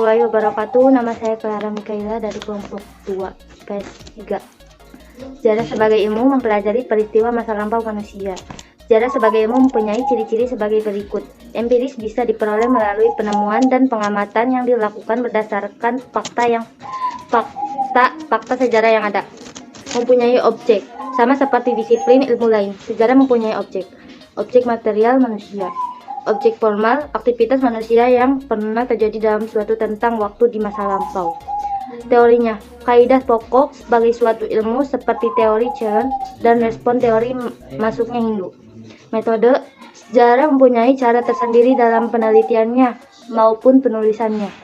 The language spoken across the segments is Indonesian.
warahmatullahi wabarakatuh. Nama saya Clara Mikaela dari kelompok 2 IPS 3. Sejarah sebagai ilmu mempelajari peristiwa masa lampau manusia. Sejarah sebagai ilmu mempunyai ciri-ciri sebagai berikut. Empiris bisa diperoleh melalui penemuan dan pengamatan yang dilakukan berdasarkan fakta sejarah yang ada. Mempunyai objek, sama seperti disiplin ilmu lain. Sejarah mempunyai objek material manusia. Objek formal, aktivitas manusia yang pernah terjadi dalam suatu tentang waktu di masa lampau. Teorinya, kaidah pokok sebagai suatu ilmu seperti teori challenge dan respon teori masuknya Hindu. Metode, sejarah mempunyai cara tersendiri dalam penelitiannya maupun penulisannya.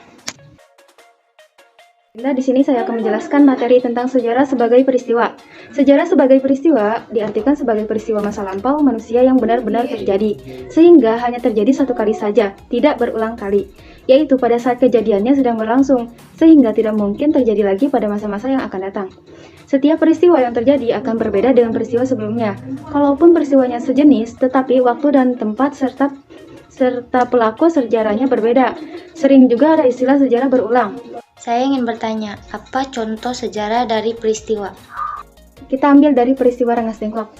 Di sini saya akan menjelaskan materi tentang sejarah sebagai peristiwa. Sejarah sebagai peristiwa diartikan sebagai peristiwa masa lampau manusia yang benar-benar terjadi, sehingga hanya terjadi satu kali saja, tidak berulang kali, yaitu pada saat kejadiannya sedang berlangsung, sehingga tidak mungkin terjadi lagi pada masa-masa yang akan datang. Setiap peristiwa yang terjadi akan berbeda dengan peristiwa sebelumnya. Kalaupun peristiwanya sejenis, tetapi waktu dan tempat serta pelaku sejarahnya berbeda. Sering juga ada istilah sejarah berulang. Saya ingin bertanya, apa contoh sejarah dari peristiwa? Kita ambil dari peristiwa Rengas Dengklok.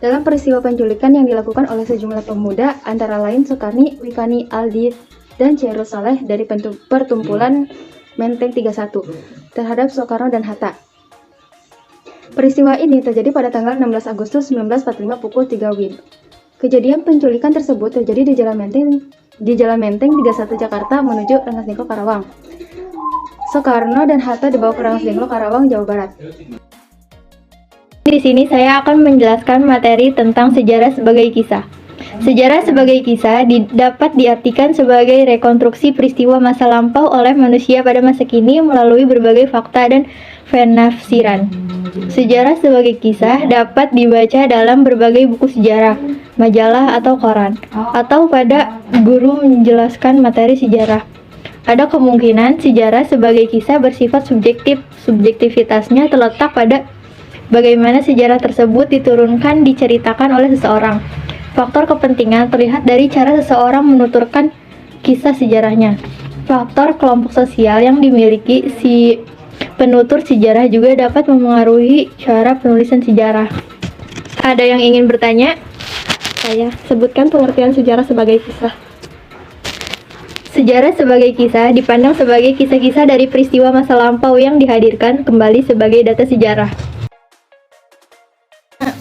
Dalam peristiwa penculikan yang dilakukan oleh sejumlah pemuda, antara lain Soekarni, Wikani, Aldi, dan Chairul Saleh dari pertumpulan Menteng 31 terhadap Soekarno dan Hatta. Peristiwa ini terjadi pada tanggal 16 Agustus 1945 pukul 3 WIB. Kejadian penculikan tersebut terjadi di Jalan Menteng 31 Jakarta menuju Rengas Dengklok Karawang. Soekarno dan Hatta dibawa ke Rengas Dengklok Karawang, Jawa Barat. Di sini saya akan menjelaskan materi tentang sejarah sebagai kisah. Sejarah sebagai kisah dapat diartikan sebagai rekonstruksi peristiwa masa lampau oleh manusia pada masa kini melalui berbagai fakta dan penafsiran. Sejarah sebagai kisah dapat dibaca dalam berbagai buku sejarah, majalah atau koran, atau pada guru menjelaskan materi sejarah. Ada kemungkinan sejarah sebagai kisah bersifat subjektif. Subjektivitasnya terletak pada bagaimana sejarah tersebut diturunkan diceritakan oleh seseorang. Faktor kepentingan terlihat dari cara seseorang menuturkan kisah sejarahnya. Faktor kelompok sosial yang dimiliki si penutur sejarah juga dapat memengaruhi cara penulisan sejarah. Ada yang ingin bertanya? Saya sebutkan pengertian sejarah sebagai kisah. Sejarah sebagai kisah dipandang sebagai kisah-kisah dari peristiwa masa lampau yang dihadirkan kembali sebagai data sejarah.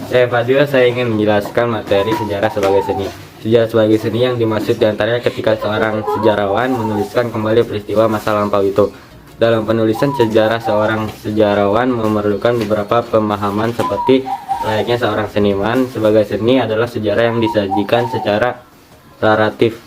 Saya Fadil, saya ingin menjelaskan materi sejarah sebagai seni. Sejarah sebagai seni yang dimaksud diantaranya ketika seorang sejarawan menuliskan kembali peristiwa masa lampau itu. Dalam penulisan sejarah, seorang sejarawan memerlukan beberapa pemahaman seperti layaknya seorang seniman. Sebagai seni adalah sejarah yang disajikan secara naratif,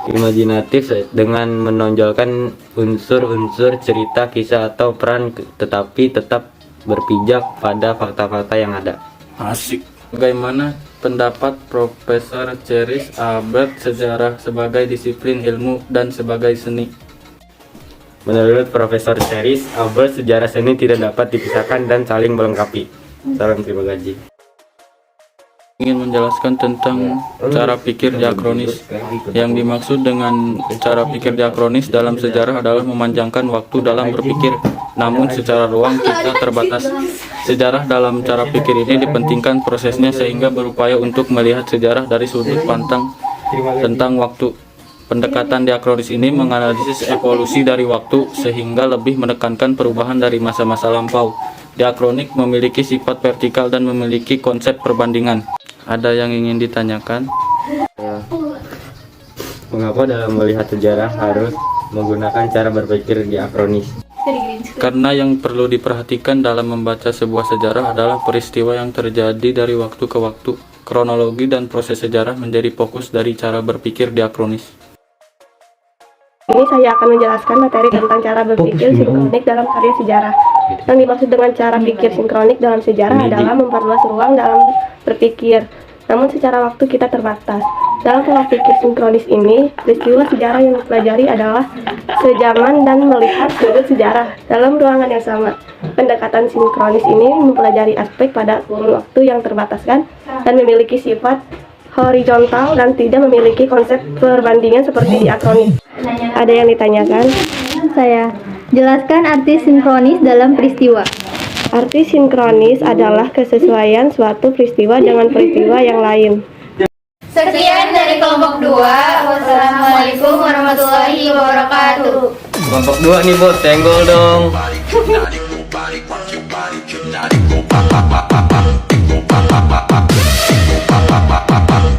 imajinatif dengan menonjolkan unsur-unsur cerita, kisah atau peran, tetapi tetap berpijak pada fakta-fakta yang ada. Asik. Bagaimana pendapat Profesor Charis Albert sejarah sebagai disiplin ilmu dan sebagai seni? Menurut Profesor Charis Albert, sejarah seni tidak dapat dipisahkan dan saling melengkapi. Salam terima gaji. Ingin menjelaskan tentang cara pikir diakronis. Yang dimaksud dengan cara pikir diakronis dalam sejarah adalah memanjangkan waktu dalam berpikir, namun secara ruang kita terbatas. Sejarah dalam cara pikir ini dipentingkan prosesnya sehingga berupaya untuk melihat sejarah dari sudut pandang tentang waktu. Pendekatan diakronis ini menganalisis evolusi dari waktu sehingga lebih menekankan perubahan dari masa-masa lampau. Diakronik memiliki sifat vertikal dan memiliki konsep perbandingan. Ada yang ingin ditanyakan? Mengapa dalam melihat sejarah harus menggunakan cara berpikir diakronis? Karena yang perlu diperhatikan dalam membaca sebuah sejarah adalah peristiwa yang terjadi dari waktu ke waktu. Kronologi dan proses sejarah menjadi fokus dari cara berpikir diakronis. Ini saya akan menjelaskan materi tentang cara berpikir sinkronik dalam karya sejarah. Yang dimaksud dengan cara pikir sinkronik dalam sejarah adalah memperluas ruang dalam berpikir, namun secara waktu kita terbatas. Dalam pola pikir sinkronis ini, peristiwa sejarah yang dipelajari adalah sejaman dan melihat sudut sejarah dalam ruangan yang sama. Pendekatan sinkronis ini mempelajari aspek pada kurun waktu yang terbataskan dan memiliki sifat horizontal dan tidak memiliki konsep perbandingan seperti diakronis. Ada yang ditanyakan? Saya. Jelaskan arti sinkronis dalam peristiwa. Arti sinkronis adalah kesesuaian suatu peristiwa dengan peristiwa yang lain. Sekian dari kelompok 2. Wassalamualaikum warahmatullahi wabarakatuh. Kelompok 2 nih bos, senggol dong. Nobody, nobody, nobody, nobody, nobody, nobody, nobody, nobody, nobody,